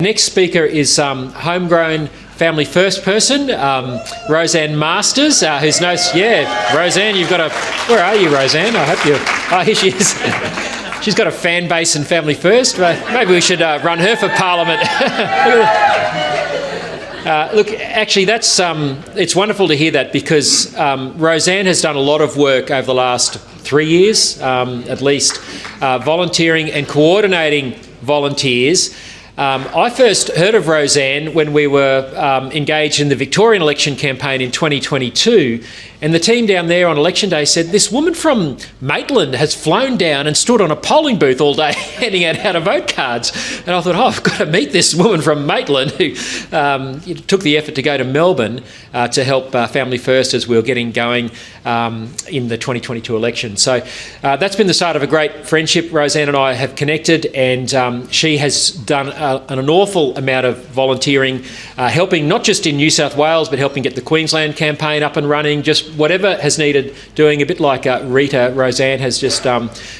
Next speaker is homegrown family first person, Roseanne Masters, who's Roseanne, you've got where are you, Roseanne? I hope here she is. She's got a fan base in family first. Maybe we should run her for Parliament. Look, actually, it's wonderful to hear that because Roseanne has done a lot of work over the last 3 years, at least, volunteering and coordinating volunteers. I first heard of Roseanne when we were engaged in the Victorian election campaign in 2022, and the team down there on election day said, this woman from Maitland has flown down and stood on a polling booth all day handing out how-to-vote cards. And I thought, I've got to meet this woman from Maitland who took the effort to go to Melbourne to help Family First as we were getting going in the 2022 election. So that's been the start of a great friendship. Roseanne and I have connected, and she has done an awful amount of volunteering, helping not just in New South Wales, but helping get the Queensland campaign up and running, just whatever has needed doing, a bit like Rita. Roseanne has just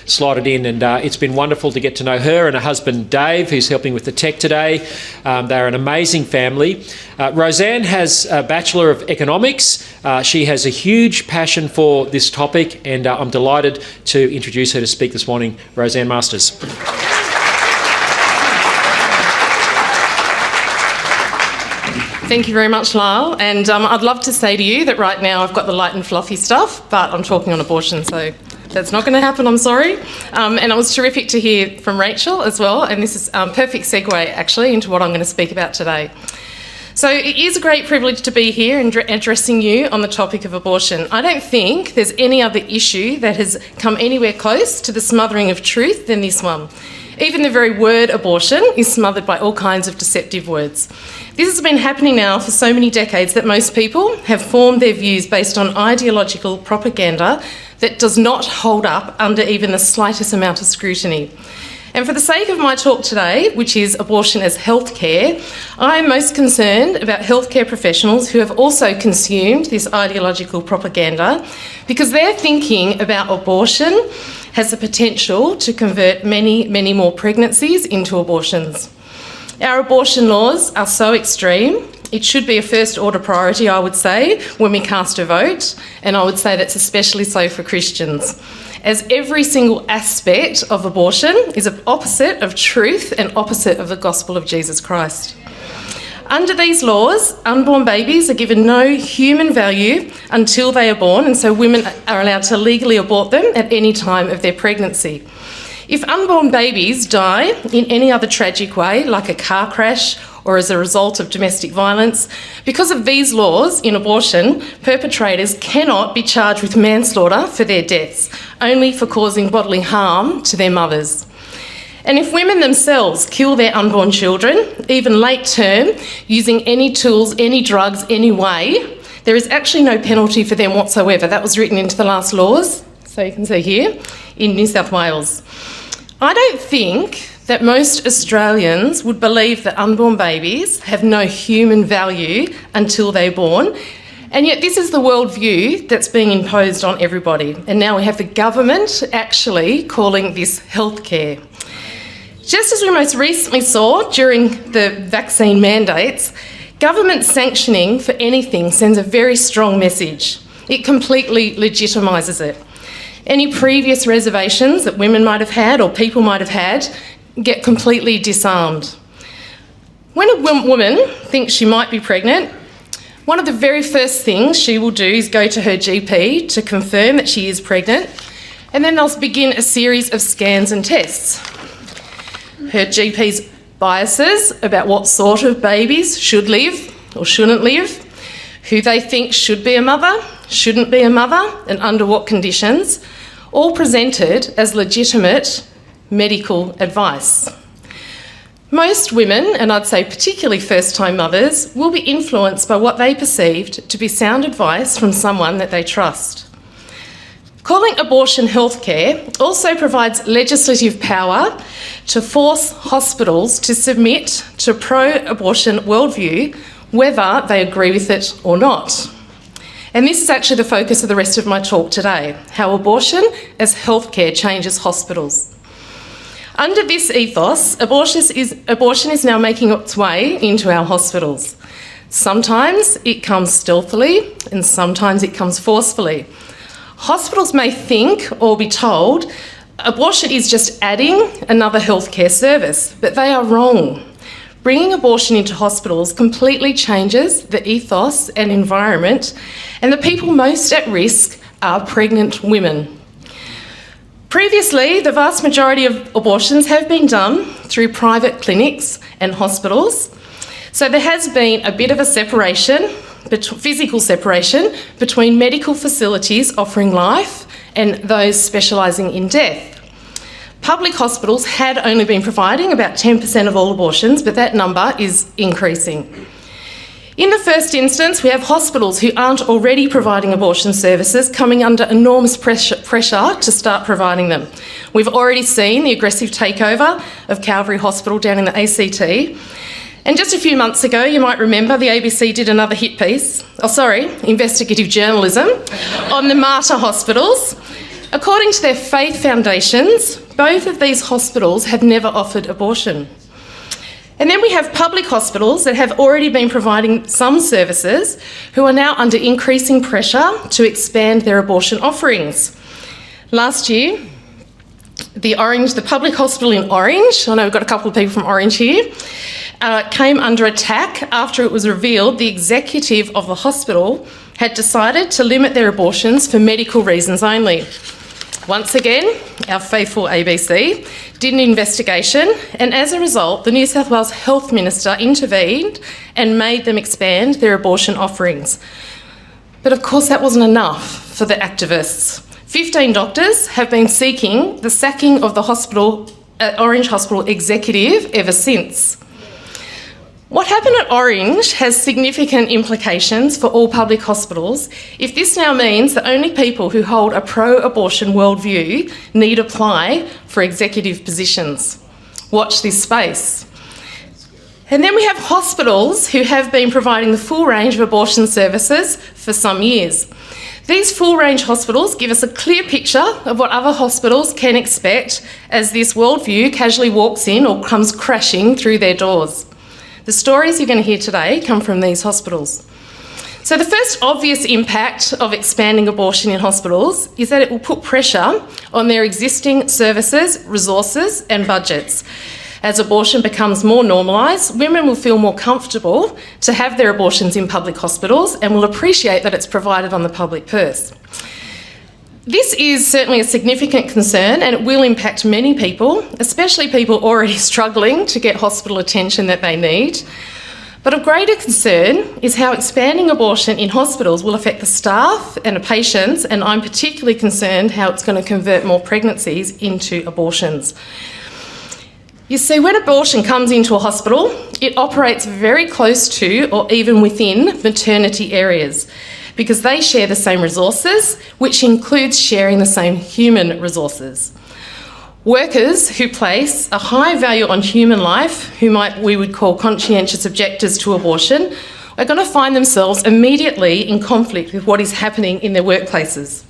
slotted in, and it's been wonderful to get to know her and her husband Dave, who's helping with the tech today. They're an amazing family. Roseanne has a Bachelor of Economics. She has a huge passion for this topic, and I'm delighted to introduce her to speak this morning, Roseanne Masters. Thank you very much, Lyle. And I'd love to say to you that right now I've got the light and fluffy stuff, but I'm talking on abortion, so that's not going to happen, I'm sorry. And it was terrific to hear from Rachel as well, and this is a perfect segue, actually, into what I'm going to speak about today. So it is a great privilege to be here and addressing you on the topic of abortion. I don't think there's any other issue that has come anywhere close to the smothering of truth than this one. Even the very word abortion is smothered by all kinds of deceptive words. This has been happening now for so many decades that most people have formed their views based on ideological propaganda that does not hold up under even the slightest amount of scrutiny. And for the sake of my talk today, which is abortion as healthcare, I am most concerned about healthcare professionals who have also consumed this ideological propaganda because their thinking about abortion has the potential to convert many, many more pregnancies into abortions. Our abortion laws are so extreme, it should be a first order priority, I would say, when we cast a vote, and I would say that's especially so for Christians, as every single aspect of abortion is opposite of truth and opposite of the gospel of Jesus Christ. Under these laws, unborn babies are given no human value until they are born, and so women are allowed to legally abort them at any time of their pregnancy. If unborn babies die in any other tragic way, like a car crash or as a result of domestic violence, because of these laws in abortion, perpetrators cannot be charged with manslaughter for their deaths, only for causing bodily harm to their mothers. And if women themselves kill their unborn children, even late term, using any tools, any drugs, any way, there is actually no penalty for them whatsoever. That was written into the last laws, so you can see here, in New South Wales. I don't think that most Australians would believe that unborn babies have no human value until they're born, and yet this is the worldview that's being imposed on everybody. And now we have the government actually calling this healthcare. Just as we most recently saw during the vaccine mandates, government sanctioning for anything sends a very strong message. It completely legitimises it. Any previous reservations that women might have had or people might have had get completely disarmed. When a woman thinks she might be pregnant, one of the very first things she will do is go to her GP to confirm that she is pregnant, and then they'll begin a series of scans and tests. Her GP's biases about what sort of babies should live or shouldn't live, who they think should be a mother, shouldn't be a mother, and under what conditions, all presented as legitimate medical advice. Most women, and I'd say particularly first-time mothers, will be influenced by what they perceived to be sound advice from someone that they trust. Calling abortion healthcare also provides legislative power to force hospitals to submit to pro-abortion worldview, whether they agree with it or not. And this is actually the focus of the rest of my talk today, how abortion as healthcare changes hospitals. Under this ethos, abortion is now making its way into our hospitals. Sometimes it comes stealthily and sometimes it comes forcefully. Hospitals may think or be told abortion is just adding another healthcare service, but they are wrong. Bringing abortion into hospitals completely changes the ethos and environment, and the people most at risk are pregnant women. Previously, the vast majority of abortions have been done through private clinics and hospitals, so there has been a bit of a separation, physical separation, between medical facilities offering life and those specialising in death. Public hospitals had only been providing about 10% of all abortions, but that number is increasing. In the first instance, we have hospitals who aren't already providing abortion services coming under enormous pressure to start providing them. We've already seen the aggressive takeover of Calvary Hospital down in the ACT. And just a few months ago, you might remember the ABC did another hit piece, investigative journalism, on the martyr hospitals. According to their faith foundations, both of these hospitals have never offered abortion. And then we have public hospitals that have already been providing some services who are now under increasing pressure to expand their abortion offerings. Last year, the public hospital in Orange, I know we've got a couple of people from Orange here, came under attack after it was revealed the executive of the hospital had decided to limit their abortions for medical reasons only. Once again, our faithful ABC did an investigation, and as a result, the New South Wales Health Minister intervened and made them expand their abortion offerings. But of course, that wasn't enough for the activists. 15 doctors have been seeking the sacking of the Orange Hospital executive ever since. What happened at Orange has significant implications for all public hospitals if this now means that only people who hold a pro-abortion worldview need apply for executive positions. Watch this space. And then we have hospitals who have been providing the full range of abortion services for some years. These full-range hospitals give us a clear picture of what other hospitals can expect as this worldview casually walks in or comes crashing through their doors. The stories you're going to hear today come from these hospitals. So the first obvious impact of expanding abortion in hospitals is that it will put pressure on their existing services, resources and budgets. As abortion becomes more normalised, women will feel more comfortable to have their abortions in public hospitals and will appreciate that it's provided on the public purse. This is certainly a significant concern and it will impact many people, especially people already struggling to get hospital attention that they need. But of greater concern is how expanding abortion in hospitals will affect the staff and the patients, and I'm particularly concerned how it's going to convert more pregnancies into abortions. You see, when abortion comes into a hospital, it operates very close to or even within maternity areas because they share the same resources, which includes sharing the same human resources. Workers who place a high value on human life, who we would call conscientious objectors to abortion, are going to find themselves immediately in conflict with what is happening in their workplaces.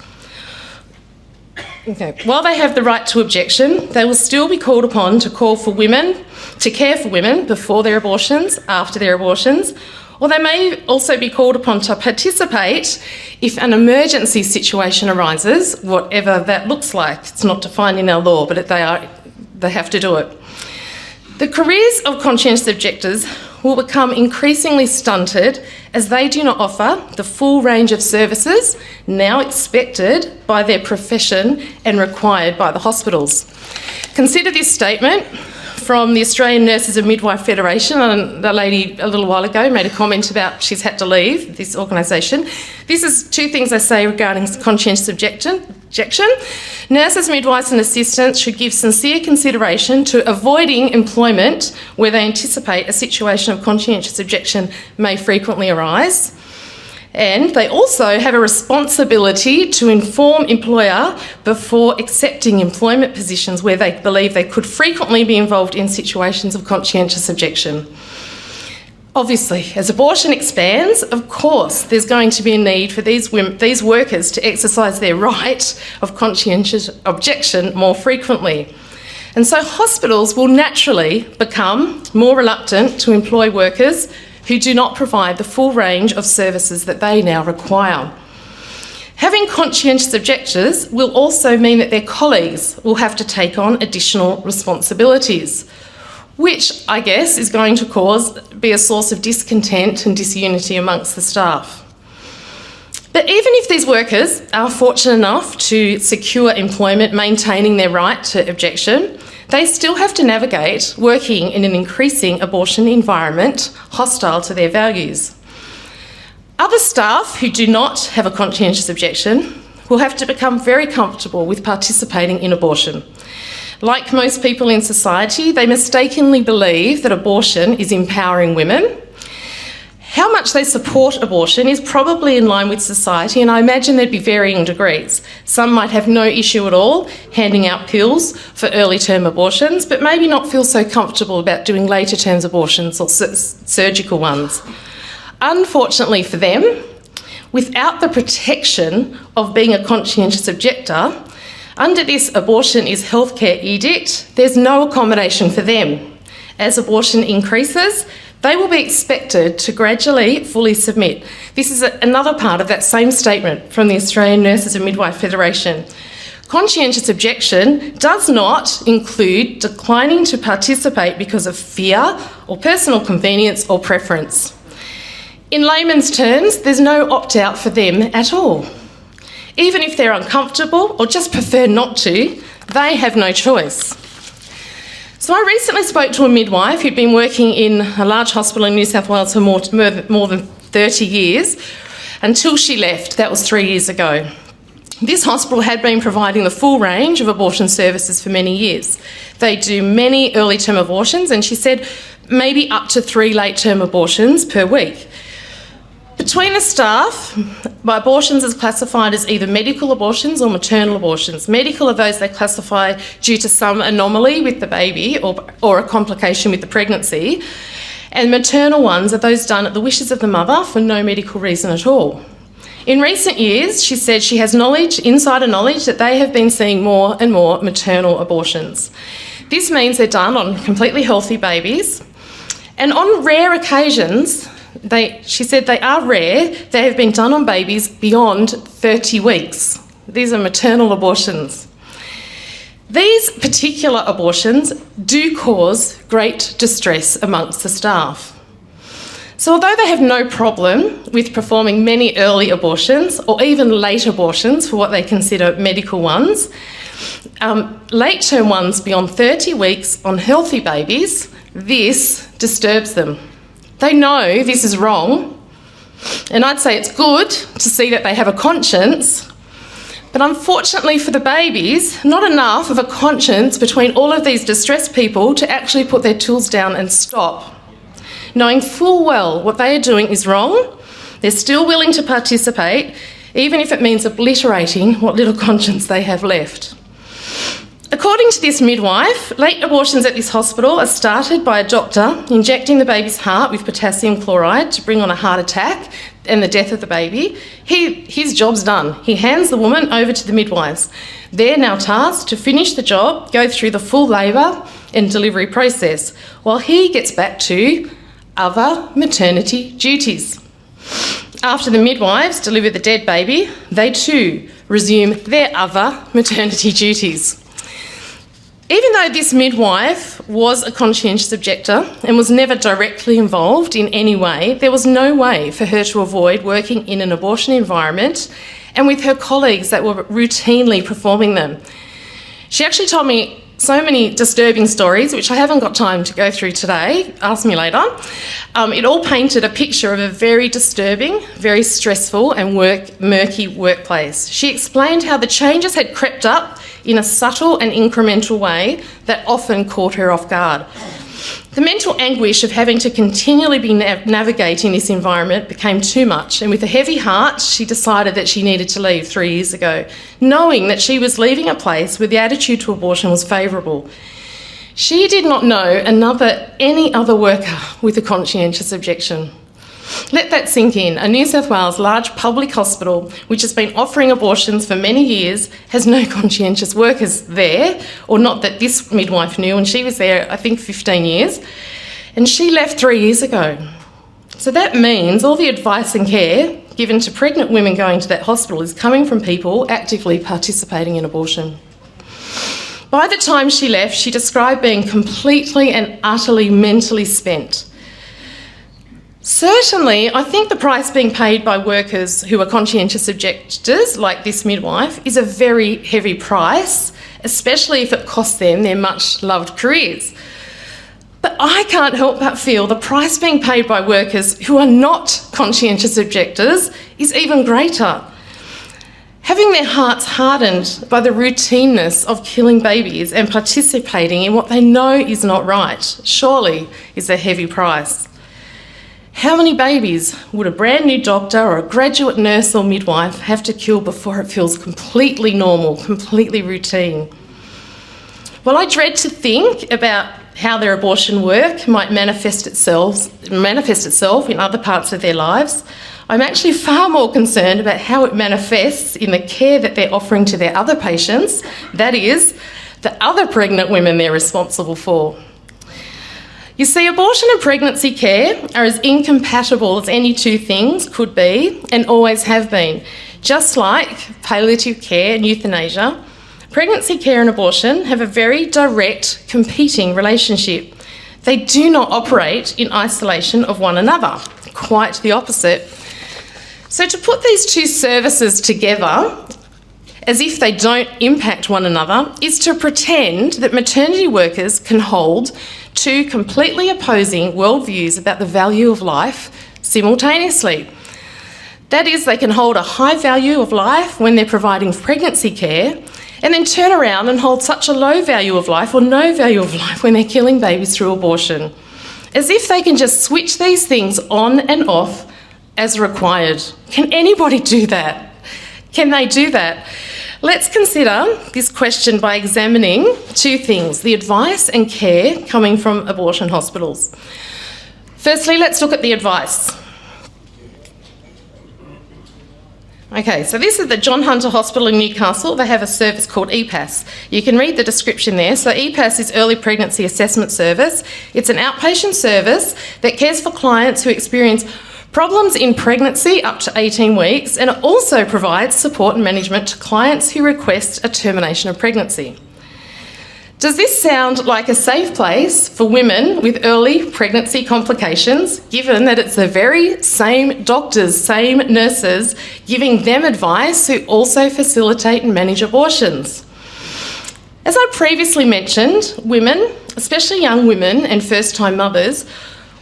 Okay. While they have the right to objection, they will still be called upon to care for women before their abortions, after their abortions, or they may also be called upon to participate if an emergency situation arises, whatever that looks like. It's not defined in our law, but they have to do it. The careers of conscientious objectors will become increasingly stunted as they do not offer the full range of services now expected by their profession and required by the hospitals. Consider this statement from the Australian Nurses and Midwife Federation, and the lady a little while ago made a comment about she's had to leave this organisation. This is two things they say regarding conscientious objection. Nurses, midwives and assistants should give sincere consideration to avoiding employment where they anticipate a situation of conscientious objection may frequently arise. And they also have a responsibility to inform employer before accepting employment positions where they believe they could frequently be involved in situations of conscientious objection. Obviously, as abortion expands, of course, there's going to be a need for these workers to exercise their right of conscientious objection more frequently. And so hospitals will naturally become more reluctant to employ workers who do not provide the full range of services that they now require. Having conscientious objectors will also mean that their colleagues will have to take on additional responsibilities, which I guess is going to be a source of discontent and disunity amongst the staff. But even if these workers are fortunate enough to secure employment maintaining their right to objection, they still have to navigate working in an increasing abortion environment hostile to their values. Other staff who do not have a conscientious objection will have to become very comfortable with participating in abortion. Like most people in society, they mistakenly believe that abortion is empowering women. How much they support abortion is probably in line with society, and I imagine there'd be varying degrees. Some might have no issue at all handing out pills for early term abortions, but maybe not feel so comfortable about doing later term abortions or surgical ones. Unfortunately for them, without the protection of being a conscientious objector, under this abortion is healthcare edict, there's no accommodation for them. As abortion increases, they will be expected to gradually fully submit. This is another part of that same statement from the Australian Nurses and Midwife Federation. Conscientious objection does not include declining to participate because of fear or personal convenience or preference. In layman's terms, there's no opt-out for them at all. Even if they're uncomfortable or just prefer not to, they have no choice. So I recently spoke to a midwife who'd been working in a large hospital in New South Wales for more than 30 years until she left. That was 3 years ago. This hospital had been providing the full range of abortion services for many years. They do many early term abortions, and she said maybe up to 3 late term abortions per week. Between the staff, abortions is classified as either medical abortions or maternal abortions. Medical are those they classify due to some anomaly with the baby or a complication with the pregnancy, and maternal ones are those done at the wishes of the mother for no medical reason at all. In recent years, she said she has insider knowledge, that they have been seeing more and more maternal abortions. This means they're done on completely healthy babies, and on rare occasions, she said they are rare, they have been done on babies beyond 30 weeks. These are maternal abortions. These particular abortions do cause great distress amongst the staff. So although they have no problem with performing many early abortions or even late abortions for what they consider medical ones, late term ones beyond 30 weeks on healthy babies, this disturbs them. They know this is wrong, and I'd say it's good to see that they have a conscience, but unfortunately for the babies, not enough of a conscience between all of these distressed people to actually put their tools down and stop. Knowing full well what they are doing is wrong, they're still willing to participate, even if it means obliterating what little conscience they have left. According to this midwife, late abortions at this hospital are started by a doctor injecting the baby's heart with potassium chloride to bring on a heart attack and the death of the baby. His job's done. He hands the woman over to the midwives. They're now tasked to finish the job, go through the full labour and delivery process, while he gets back to other maternity duties. After the midwives deliver the dead baby, they too resume their other maternity duties. Even though this midwife was a conscientious objector and was never directly involved in any way, there was no way for her to avoid working in an abortion environment and with her colleagues that were routinely performing them. She actually told me so many disturbing stories, which I haven't got time to go through today. Ask me later. It all painted a picture of a very disturbing, very stressful and murky workplace. She explained how the changes had crept up in a subtle and incremental way that often caught her off guard. The mental anguish of having to continually be navigating this environment became too much, and with a heavy heart, she decided that she needed to leave 3 years ago, knowing that she was leaving a place where the attitude to abortion was favourable. She did not know any other worker with a conscientious objection. Let that sink in. A New South Wales large public hospital, which has been offering abortions for many years, has no conscientious workers there, or not that this midwife knew, and she was there, I think, 15 years, and she left 3 years ago. So that means all the advice and care given to pregnant women going to that hospital is coming from people actively participating in abortion. By the time she left, she described being completely and utterly mentally spent. Certainly, I think the price being paid by workers who are conscientious objectors, like this midwife, is a very heavy price, especially if it costs them their much-loved careers. But I can't help but feel the price being paid by workers who are not conscientious objectors is even greater. Having their hearts hardened by the routineness of killing babies and participating in what they know is not right, surely is a heavy price. How many babies would a brand new doctor or a graduate nurse or midwife have to kill before it feels completely normal, completely routine? Well, I dread to think about how their abortion work might manifest itself in other parts of their lives. I'm actually far more concerned about how it manifests in the care that they're offering to their other patients, that is, the other pregnant women they're responsible for. You see, abortion and pregnancy care are as incompatible as any two things could be and always have been. Just like palliative care and euthanasia, pregnancy care and abortion have a very direct, competing relationship. They do not operate in isolation of one another, quite the opposite. So to put these two services together, as if they don't impact one another, is to pretend that maternity workers can hold two completely opposing worldviews about the value of life simultaneously. That is, they can hold a high value of life when they're providing pregnancy care, and then turn around and hold such a low value of life or no value of life when they're killing babies through abortion. As if they can just switch these things on and off as required. Can anybody do that? Can they do that? Let's consider this question by examining two things: the advice and care coming from abortion hospitals. Firstly, let's look at the advice. Okay, so this is the John Hunter Hospital in Newcastle. They have a service called EPAS. You can read the description there. So EPAS is Early Pregnancy Assessment Service. It's an outpatient service that cares for clients who experience problems in pregnancy up to 18 weeks, and it also provides support and management to clients who request a termination of pregnancy. Does this sound like a safe place for women with early pregnancy complications, given that it's the very same doctors, same nurses, giving them advice who also facilitate and manage abortions? As I previously mentioned, women, especially young women and first-time mothers,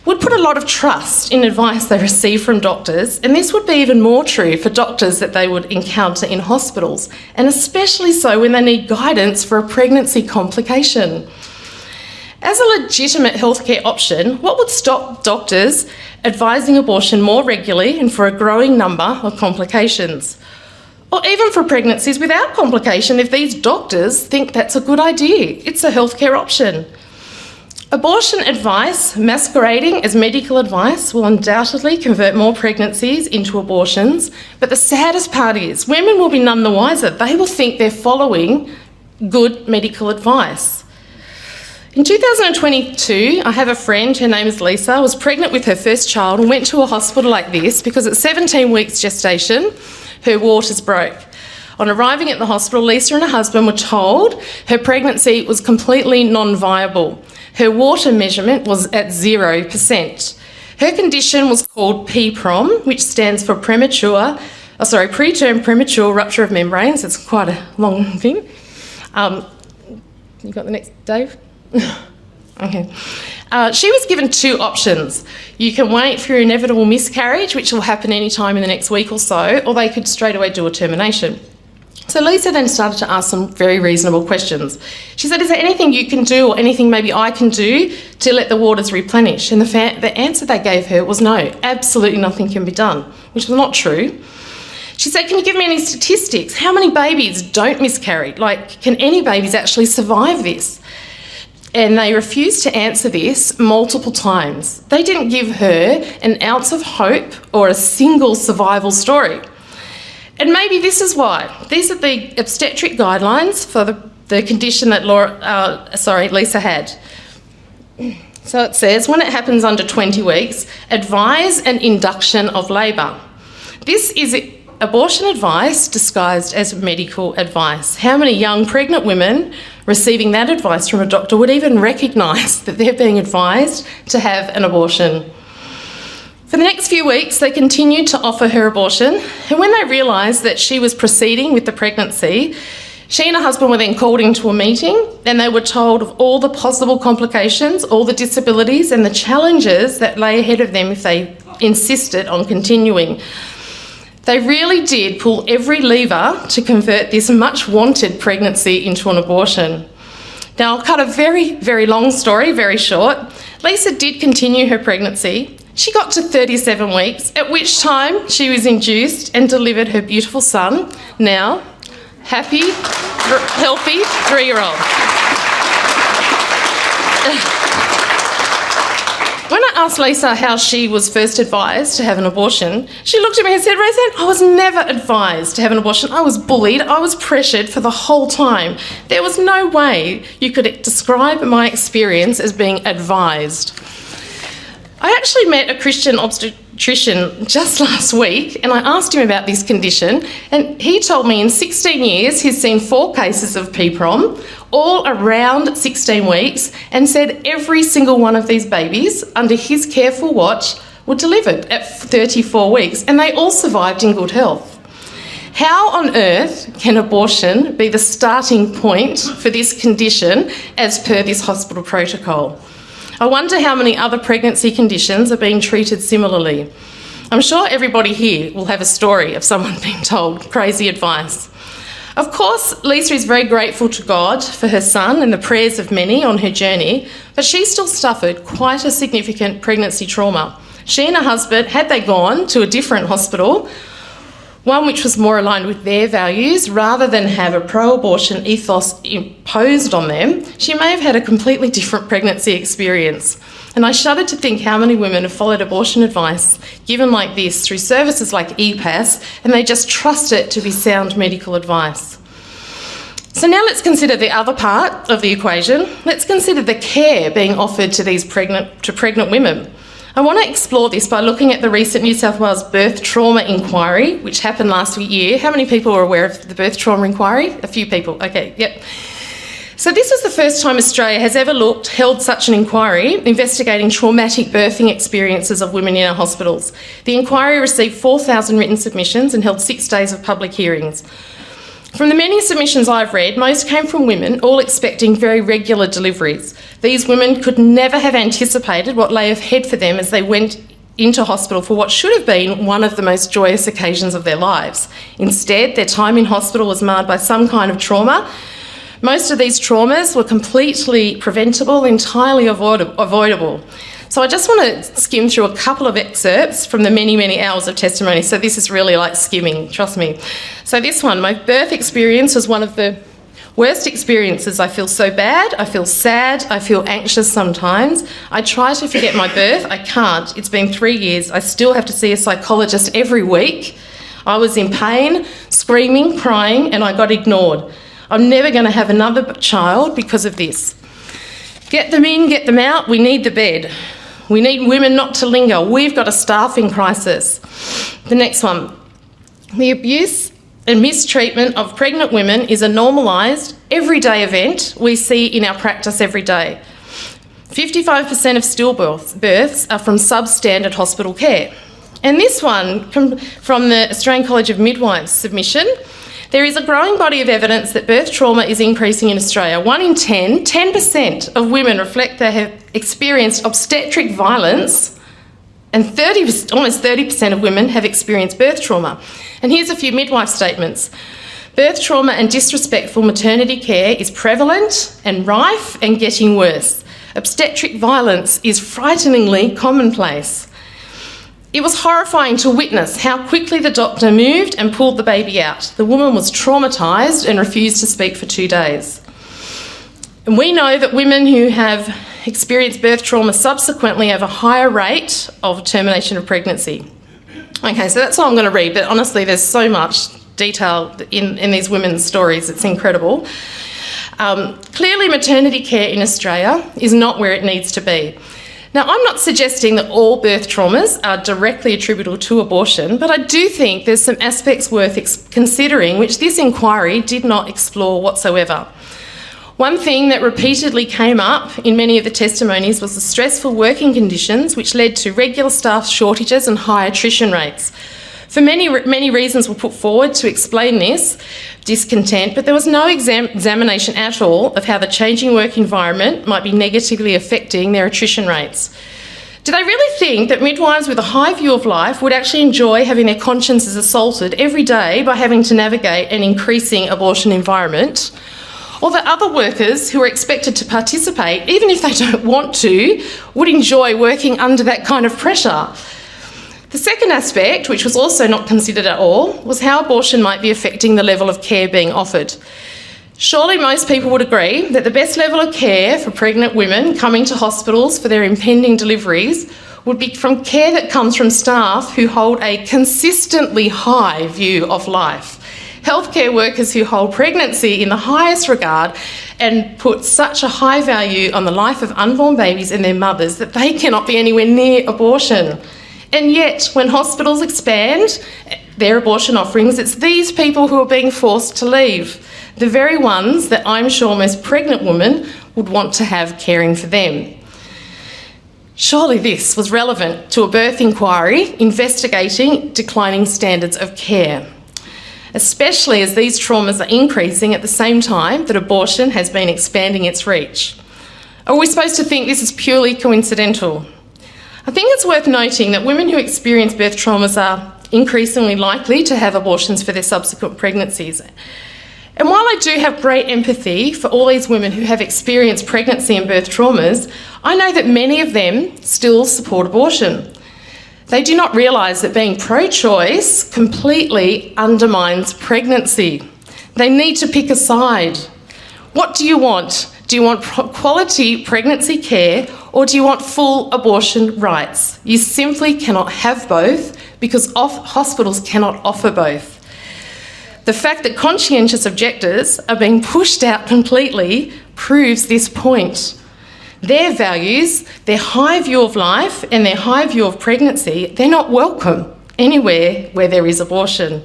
would put a lot of trust in advice they receive from doctors, and this would be even more true for doctors that they would encounter in hospitals, and especially so when they need guidance for a pregnancy complication. As a legitimate healthcare option, what would stop doctors advising abortion more regularly and for a growing number of complications? Or even for pregnancies without complication if these doctors think that's a good idea. It's a healthcare option. Abortion advice masquerading as medical advice will undoubtedly convert more pregnancies into abortions, but the saddest part is women will be none the wiser. They will think they're following good medical advice. In 2022, I have a friend, her name is Lisa, was pregnant with her first child and went to a hospital like this because at 17 weeks gestation, her waters broke. On arriving at the hospital, Lisa and her husband were told her pregnancy was completely non-viable. Her water measurement was at 0%. Her condition was called PPROM, which stands for preterm premature rupture of membranes. It's quite a long thing. You got the next, Dave? Okay. She was given two options. You can wait for your inevitable miscarriage, which will happen any time in the next week or so, or they could straight away do a termination. So Lisa then started to ask some very reasonable questions. She said, is there anything you can do or anything maybe I can do to let the waters replenish? And the answer they gave her was no, absolutely nothing can be done, which was not true. She said, can you give me any statistics? How many babies don't miscarry? Like, can any babies actually survive this? and they refused to answer this multiple times. They didn't give her an ounce of hope or a single survival story. And maybe this is why. These are the obstetric guidelines for the condition that Lisa had. So it says, when it happens under 20 weeks, advise an induction of labour. This is abortion advice disguised as medical advice. How many young pregnant women receiving that advice from a doctor would even recognise that they're being advised to have an abortion? For the next few weeks, they continued to offer her abortion, and when they realised that she was proceeding with the pregnancy, she and her husband were then called into a meeting, and they were told of all the possible complications, all the disabilities and the challenges that lay ahead of them if they insisted on continuing. They really did pull every lever to convert this much wanted pregnancy into an abortion. Now, I'll cut a very, very long story very short. Lisa did continue her pregnancy. She got to 37 weeks, at which time she was induced and delivered her beautiful son, now happy, healthy 3-year-old. When I asked Lisa how she was first advised to have an abortion, she looked at me and said, Roseanne, I was never advised to have an abortion. I was bullied, I was pressured for the whole time. There was no way you could describe my experience as being advised. I actually met a Christian obstetrician just last week, and I asked him about this condition, and he told me in 16 years he's seen 4 cases of PPROM, all around 16 weeks, and said every single one of these babies under his careful watch were delivered at 34 weeks, and they all survived in good health. How on earth can abortion be the starting point for this condition as per this hospital protocol? I wonder how many other pregnancy conditions are being treated similarly. I'm sure everybody here will have a story of someone being told crazy advice. Of course, Lisa is very grateful to God for her son and the prayers of many on her journey, but she still suffered quite a significant pregnancy trauma. She and her husband, had they gone to a different hospital, one which was more aligned with their values, rather than have a pro-abortion ethos imposed on them, she may have had a completely different pregnancy experience. And I shudder to think how many women have followed abortion advice given like this through services like EPAS, and they just trust it to be sound medical advice. So now let's consider the other part of the equation. Let's consider the care being offered to these pregnant women. I want to explore this by looking at the recent New South Wales birth trauma inquiry, which happened last year. How many people are aware of the birth trauma inquiry? A few people. Okay, yep. So this is the first time Australia has ever held such an inquiry investigating traumatic birthing experiences of women in our hospitals. The inquiry received 4,000 written submissions and held 6 days of public hearings. From the many submissions I've read, most came from women all expecting very regular deliveries. These women could never have anticipated what lay ahead for them as they went into hospital for what should have been one of the most joyous occasions of their lives. Instead, their time in hospital was marred by some kind of trauma. Most of these traumas were completely preventable, entirely avoidable. So I just want to skim through a couple of excerpts from the many, many hours of testimony. So this is really like skimming, trust me. So this one, my birth experience was one of the worst experiences. I feel so bad, I feel sad, I feel anxious sometimes. I try to forget my birth, I can't. It's been 3 years. I still have to see a psychologist every week. I was in pain, screaming, crying, and I got ignored. I'm never going to have another child because of this. Get them in, get them out, we need the bed. We need women not to linger. We've got a staffing crisis. The next one. The abuse and mistreatment of pregnant women is a normalised, everyday event we see in our practice every day. 55% of stillbirths are from substandard hospital care. And this one, from the Australian College of Midwives submission, there is a growing body of evidence that birth trauma is increasing in Australia. 1 in 10% of women reflect they have experienced obstetric violence, and almost 30% of women have experienced birth trauma. And here's a few midwife statements. Birth trauma and disrespectful maternity care is prevalent and rife and getting worse. Obstetric violence is frighteningly commonplace. It was horrifying to witness how quickly the doctor moved and pulled the baby out. The woman was traumatised and refused to speak for 2 days. And we know that women who have experienced birth trauma subsequently have a higher rate of termination of pregnancy. Okay, so that's all I'm going to read, but honestly there's so much detail in these women's stories, it's incredible. Clearly maternity care in Australia is not where it needs to be. Now, I'm not suggesting that all birth traumas are directly attributable to abortion, but I do think there's some aspects worth considering which this inquiry did not explore whatsoever. One thing that repeatedly came up in many of the testimonies was the stressful working conditions which led to regular staff shortages and high attrition rates. For many reasons were put forward to explain this discontent, but there was no examination at all of how the changing work environment might be negatively affecting their attrition rates. Do they really think that midwives with a high view of life would actually enjoy having their consciences assaulted every day by having to navigate an increasing abortion environment? Or that other workers who are expected to participate, even if they don't want to, would enjoy working under that kind of pressure? The second aspect, which was also not considered at all, was how abortion might be affecting the level of care being offered. Surely most people would agree that the best level of care for pregnant women coming to hospitals for their impending deliveries would be from care that comes from staff who hold a consistently high view of life. Healthcare workers who hold pregnancy in the highest regard and put such a high value on the life of unborn babies and their mothers that they cannot be anywhere near abortion. And yet, when hospitals expand their abortion offerings, it's these people who are being forced to leave, the very ones that I'm sure most pregnant women would want to have caring for them. Surely this was relevant to a birth inquiry investigating declining standards of care, especially as these traumas are increasing at the same time that abortion has been expanding its reach. Are we supposed to think this is purely coincidental? I think it's worth noting that women who experience birth traumas are increasingly likely to have abortions for their subsequent pregnancies. And while I do have great empathy for all these women who have experienced pregnancy and birth traumas, I know that many of them still support abortion. They do not realise that being pro-choice completely undermines pregnancy. They need to pick a side. What do you want? Do you want quality pregnancy care or do you want full abortion rights? You simply cannot have both because hospitals cannot offer both. The fact that conscientious objectors are being pushed out completely proves this point. Their values, their high view of life and their high view of pregnancy, they're not welcome anywhere where there is abortion.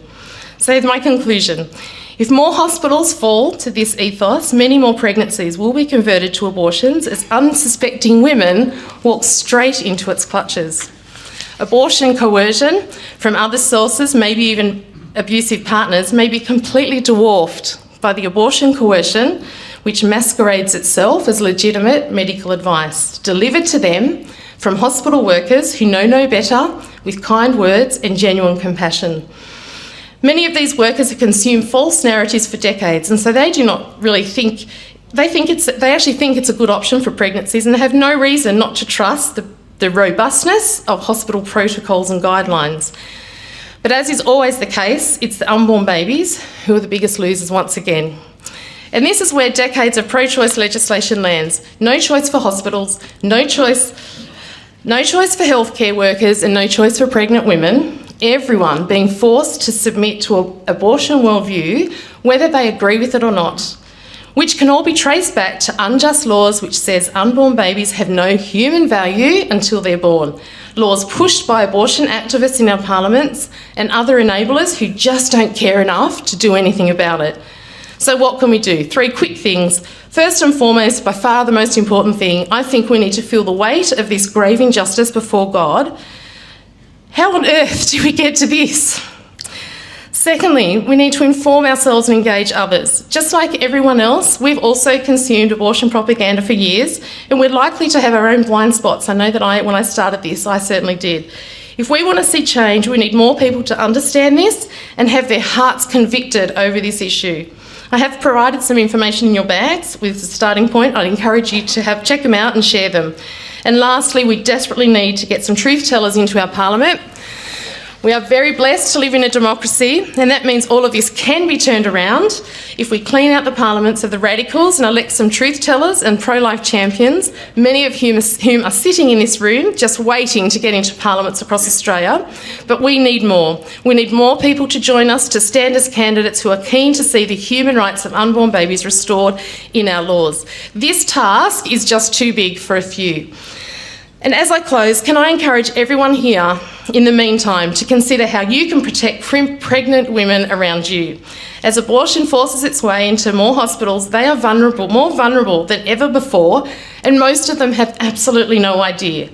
So my conclusion, if more hospitals fall to this ethos, many more pregnancies will be converted to abortions as unsuspecting women walk straight into its clutches. Abortion coercion from other sources, maybe even abusive partners, may be completely dwarfed by the abortion coercion which masquerades itself as legitimate medical advice delivered to them from hospital workers who know no better with kind words and genuine compassion. Many of these workers have consumed false narratives for decades, and so they do not really think, they actually think it's a good option for pregnancies, and they have no reason not to trust the robustness of hospital protocols and guidelines. But as is always the case, it's the unborn babies who are the biggest losers once again. And this is where decades of pro-choice legislation lands. No choice for hospitals, no choice for healthcare workers and no choice for pregnant women. Everyone being forced to submit to an abortion worldview, whether they agree with it or not, which can all be traced back to unjust laws which says unborn babies have no human value until they're born. Laws pushed by abortion activists in our parliaments and other enablers who just don't care enough to do anything about it. So what can we do? 3 quick things. First and foremost, by far the most important thing, I think we need to feel the weight of this grave injustice before God. How on earth do we get to this? Secondly, we need to inform ourselves and engage others. Just like everyone else, we've also consumed abortion propaganda for years, and we're likely to have our own blind spots. I know that when I started this, I certainly did. If we want to see change, we need more people to understand this and have their hearts convicted over this issue. I have provided some information in your bags with the starting point. I'd encourage you to check them out and share them. And lastly, we desperately need to get some truth tellers into our parliament. We are very blessed to live in a democracy, and that means all of this can be turned around if we clean out the parliaments of the radicals and elect some truth tellers and pro-life champions, many of whom are sitting in this room just waiting to get into parliaments across Australia. But we need more. We need more people to join us to stand as candidates who are keen to see the human rights of unborn babies restored in our laws. This task is just too big for a few. And as I close, can I encourage everyone here, in the meantime, to consider how you can protect pregnant women around you. As abortion forces its way into more hospitals, they are vulnerable, more vulnerable than ever before, and most of them have absolutely no idea.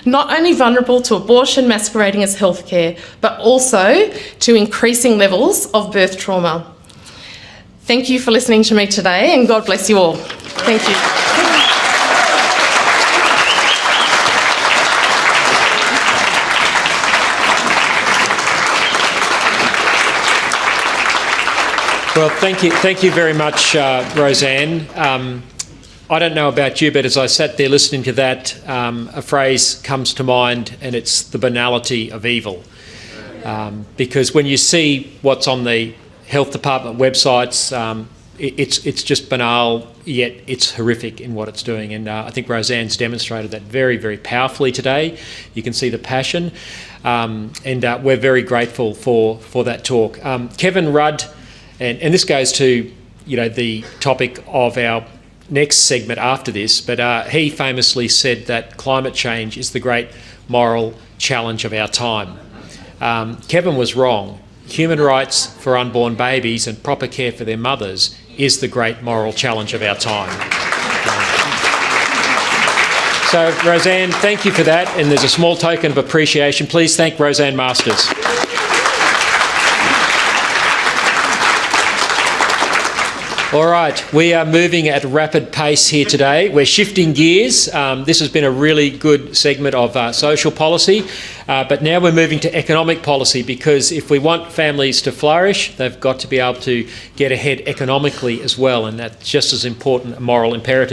Not only vulnerable to abortion masquerading as healthcare, but also to increasing levels of birth trauma. Thank you for listening to me today, and God bless you all. Thank you. Well, thank you very much, Roseanne. I don't know about you, but as I sat there listening to that, a phrase comes to mind, and it's the banality of evil. Because when you see what's on the health department websites, it's just banal, yet it's horrific in what it's doing. And I think Roseanne's demonstrated that very, very powerfully today. You can see the passion, and we're very grateful for that talk. Kevin Rudd. And this goes to, the topic of our next segment after this, but he famously said that climate change is the great moral challenge of our time. Kevin was wrong. Human rights for unborn babies and proper care for their mothers is the great moral challenge of our time. So, Roseanne, thank you for that, and there's a small token of appreciation. Please thank Roseanne Masters. All right, we are moving at rapid pace here today. We're shifting gears. This has been a really good segment of social policy, but now we're moving to economic policy, because if we want families to flourish, they've got to be able to get ahead economically as well, and that's just as important a moral imperative.